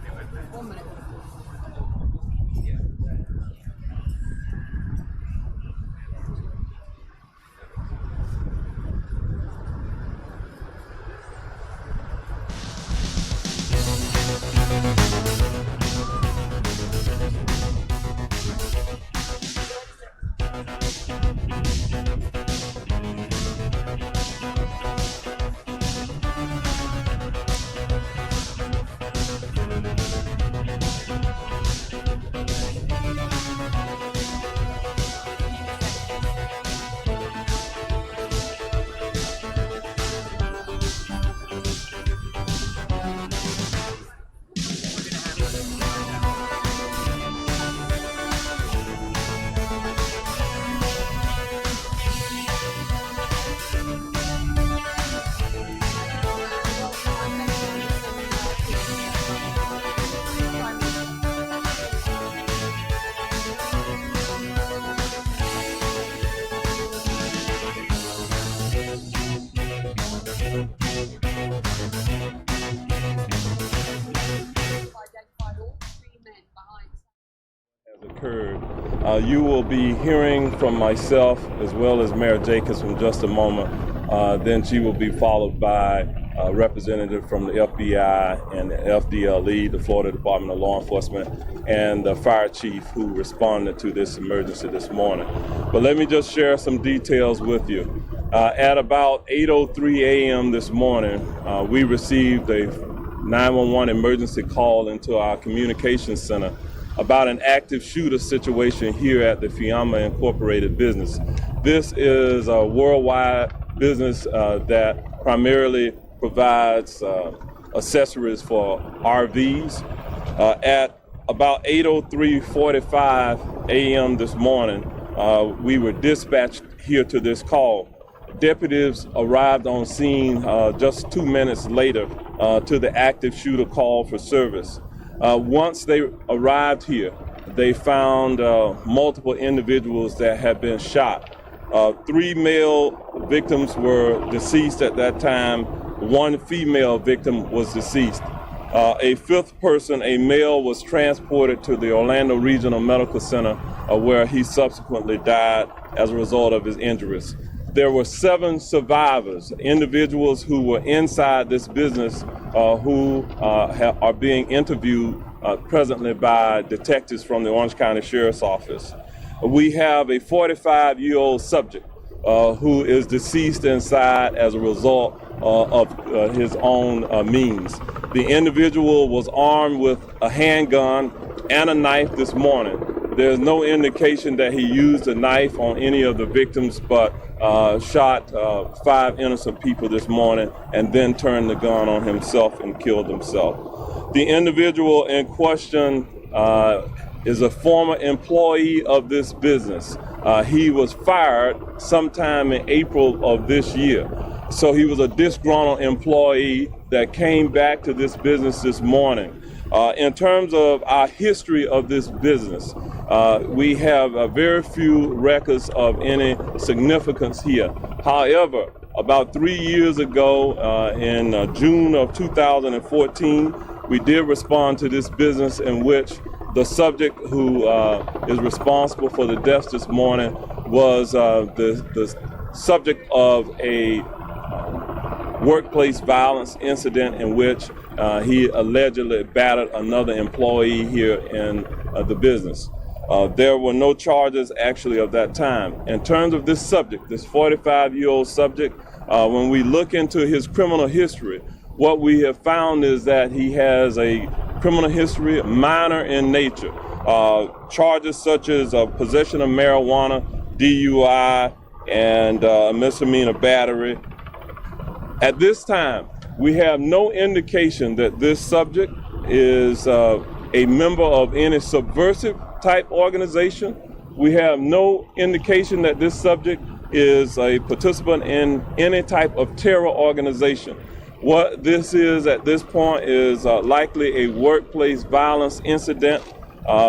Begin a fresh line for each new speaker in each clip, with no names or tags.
1 minute.
Occurred. You will be hearing from myself as well as Mayor Jacobs in just a moment. Then she will be followed by a representative from the FBI and the FDLE, the Florida Department of Law Enforcement, and the fire chief who responded to this emergency this morning. But let me just share some details with you. At about 8:03 a.m. this morning, we received a 911 emergency call into our communications center about an active shooter situation here at the Fiamma Incorporated business. This is a worldwide business that primarily provides accessories for RVs. At about 8:45 a.m. this morning, we were dispatched here to this call. Deputies arrived on scene just 2 minutes later to the active shooter call for service. Once they arrived here, they found multiple individuals that had been shot. 3 male victims were deceased at that time. 1 female victim was deceased. A 5th person, a male, was transported to the Orlando Regional Medical Center where he subsequently died as a result of his injuries. There were 7 survivors, individuals who were inside this business who are being interviewed presently by detectives from the Orange County Sheriff's Office. We have a 45-year-old subject who is deceased inside as a result of his own means. The individual was armed with a handgun and a knife this morning. There's no indication that he used a knife on any of the victims, but shot 5 innocent people this morning and then turned the gun on himself and killed himself. The individual in question is a former employee of this business. He was fired sometime in April of this year. So he was a disgruntled employee that came back to this business this morning. In terms of our history of this business, we have very few records of any significance here. However, about 3 years ago, in June of 2014, we did respond to this business in which the subject who is responsible for the deaths this morning was the subject of a workplace violence incident in which he allegedly battered another employee here in the business. There were no charges actually of that time. In terms of this subject, this 45-year-old subject, when we look into his criminal history, what we have found is that he has a criminal history minor in nature. Charges such as possession of marijuana, DUI, and misdemeanor battery. At this time, we have no indication that this subject is a member of any subversive type organization. We have no indication that this subject is a participant in any type of terror organization. What this is at this point is likely a workplace violence incident.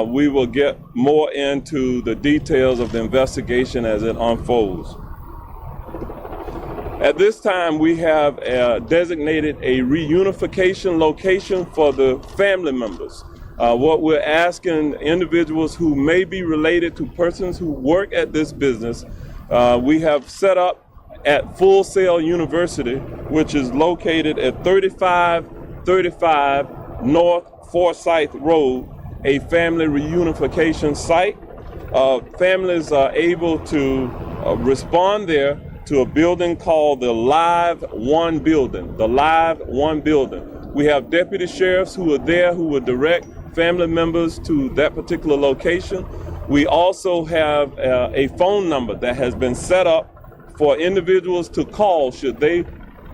We will get more into the details of the investigation as it unfolds. At this time, we have designated a reunification location for the family members. What we're asking individuals who may be related to persons who work at this business, we have set up at Full Sail University, which is located at 3535 North Forsyth Road, a family reunification site. Families are able to respond there to a building called the Live One Building, the Live One Building. We have deputy sheriffs who are there who will direct family members to that particular location. We also have a phone number that has been set up for individuals to call should they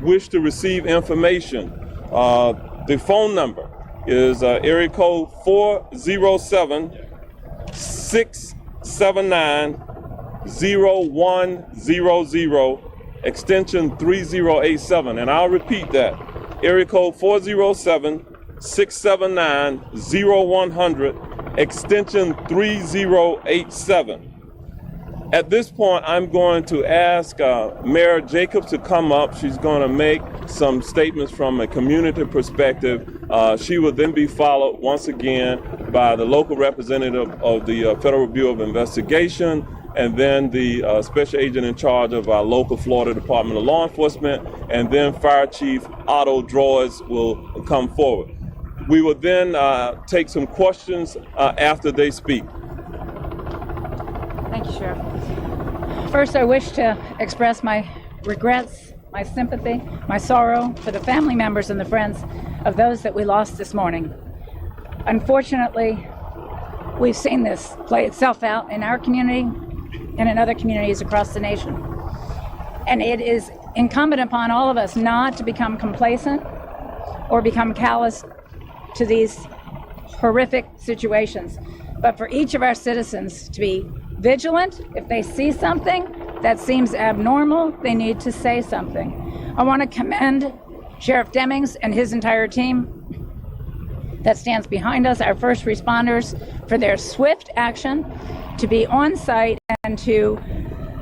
wish to receive information. The phone number is area code 407-679-0100, extension 3087. And I'll repeat that, area code 407-679-0100, extension 3087. At this point, I'm going to ask Mayor Jacobs to come up. She's going to make some statements from a community perspective. She will then be followed once again by the local representative of the Federal Bureau of Investigation, and then the special agent in charge of our local Florida Department of Law Enforcement, and then Fire Chief Otto Droids will come forward. We will then take some questions after they speak.
Thank you, Sheriff. First, I wish to express my regrets, my sympathy, my sorrow for the family members and the friends of those that we lost this morning. Unfortunately, we've seen this play itself out in our community and in other communities across the nation. And it is incumbent upon all of us not to become complacent or become callous to these horrific situations, but for each of our citizens to be vigilant. If they see something that seems abnormal, they need to say something. I want to commend Sheriff Demings and his entire team that stands behind us, our first responders, for their swift action to be on site and to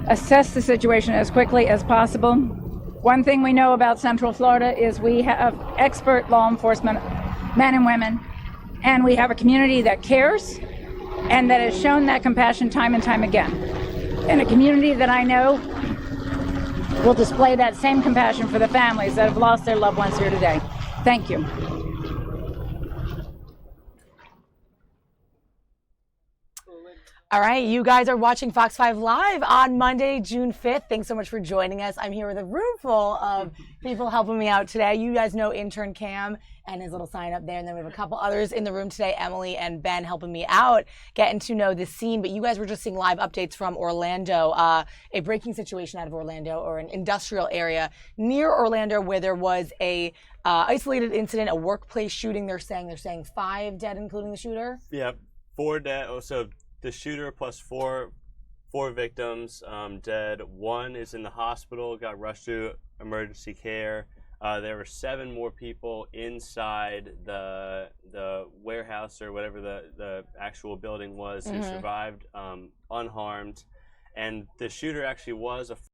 assess the situation as quickly as possible. One thing we know about Central Florida is we have expert law enforcement men and women, and we have a community that cares and that has shown that compassion time and time again. And a community that I know will display that same compassion for the families that have lost their loved ones here today. Thank you.
All right, you guys are watching Fox 5 Live on Monday, June 5th. Thanks so much for joining us. I'm here with a room full of people helping me out today. You guys know intern Cam and his little sign up there. And then we have a couple others in the room today, Emily and Ben, helping me out, getting to know the scene. But you guys were just seeing live updates from Orlando, a breaking situation out of Orlando, or an industrial area near Orlando where there was a isolated incident, a workplace shooting. They're saying 5 dead, including the shooter?
Yep, 4 dead. Also, the shooter plus four victims dead. 1 is in the hospital, got rushed to emergency care. There were 7 more people inside the warehouse or whatever the actual building was who survived unharmed. And the shooter actually was a